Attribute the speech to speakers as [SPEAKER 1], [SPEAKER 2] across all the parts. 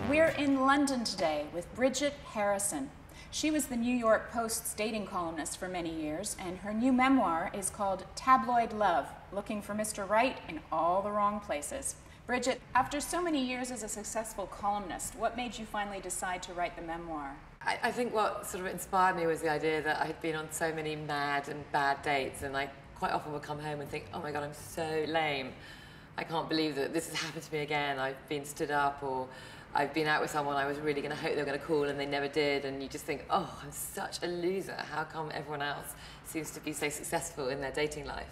[SPEAKER 1] We're in London today with Bridget Harrison. She was the New York Post's dating columnist for many years, and her new memoir is called Tabloid Love, Looking for Mr. Right in All the Wrong Places. Bridget, after so many years as a successful columnist, what made you finally decide to write the memoir?
[SPEAKER 2] I think what sort of inspired me was the idea that I had been on so many mad and bad dates, and I quite often would come home and think, oh my God, I'm so lame. I can't believe that this has happened to me again. I've been stood up, or I've been out with someone I was really going to hope they were going to call and they never did, and you just think, oh, I'm such a loser. How come everyone else seems to be so successful in their dating life?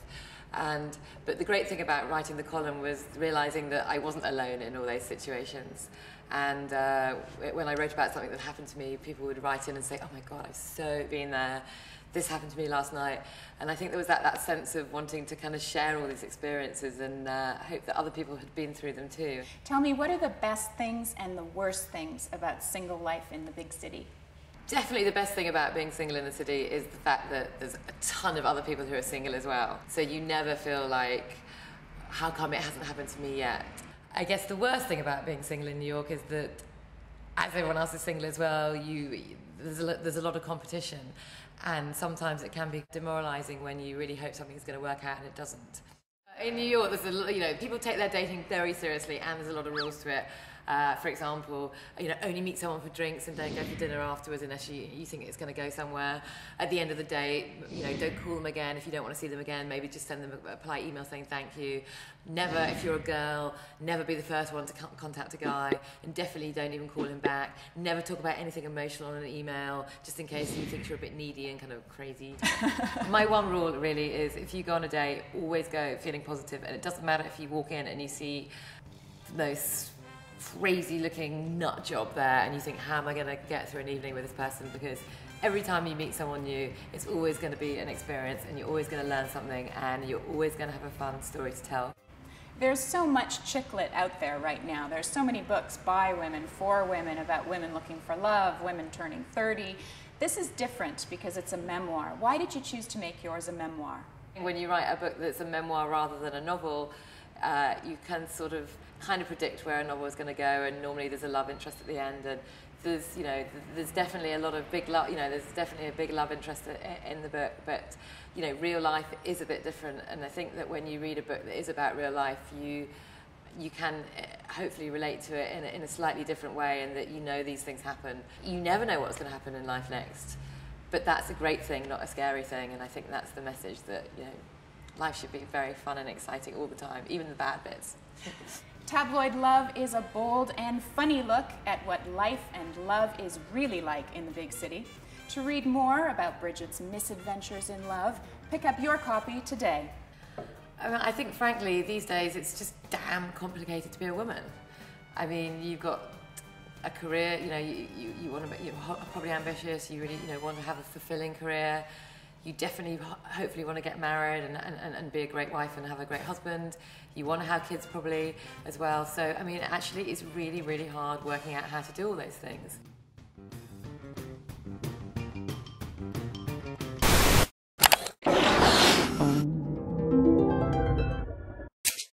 [SPEAKER 2] But the great thing about writing the column was realising that I wasn't alone in all those situations. And when I wrote about something that happened to me, people would write in and say, oh my God, I've so been there. This happened to me last night. And I think there was that sense of wanting to kind of share all these experiences and hope that other people had been through them too.
[SPEAKER 1] Tell me, what are the best things and the worst things about single life in the big city?
[SPEAKER 2] Definitely the best thing about being single in the city is the fact that there's a ton of other people who are single as well. So you never feel like, how come it hasn't happened to me yet? I guess the worst thing about being single in New York is that, as everyone else is single as well, there's a lot of competition, and sometimes it can be demoralising when you really hope something's going to work out and it doesn't. In New York, people take their dating very seriously, and there's a lot of rules to it. For example, only meet someone for drinks and don't go for dinner afterwards unless you think it's going to go somewhere. At the end of the day, don't call them again if you don't want to see them again. Maybe just send them a polite email saying thank you. Never, if you're a girl, never be the first one to contact a guy, and definitely don't even call him back. Never talk about anything emotional on an email, just in case you think you're a bit needy and kind of crazy. My one rule really is, if you go on a date, always go feeling positive, and it doesn't matter if you walk in and you see those crazy looking nut job there and you think, how am I going to get through an evening with this person? Because every time you meet someone new, it's always going to be an experience, and you're always going to learn something, and you're always going to have a fun story to tell.
[SPEAKER 1] There's so much chick lit out there right now. There's so many books by women, for women, about women looking for love, women turning 30. This is different because it's a memoir. Why did you choose to make yours a memoir?
[SPEAKER 2] When you write a book that's a memoir rather than a novel, you can sort of kind of predict where a novel is going to go, and normally there's a love interest at the end, and there's definitely a lot of big love, there's definitely a big love interest in the book, but real life is a bit different, and I think that when you read a book that is about real life, you can hopefully relate to it in a slightly different way, and that these things happen. You never know what's going to happen in life next, but that's a great thing, not a scary thing, and I think that's the message, that life should be very fun and exciting all the time, even the bad bits.
[SPEAKER 1] Tabloid Love is a bold and funny look at what life and love is really like in the big city. To read more about Bridget's misadventures in love, pick up your copy today.
[SPEAKER 2] I think, frankly, these days it's just damn complicated to be a woman. I mean, you've got a career, you're probably ambitious, you really want to have a fulfilling career. You definitely, hopefully, want to get married and be a great wife and have a great husband. You want to have kids probably as well. So, I mean, actually, it's really, really hard working out how to do all those things.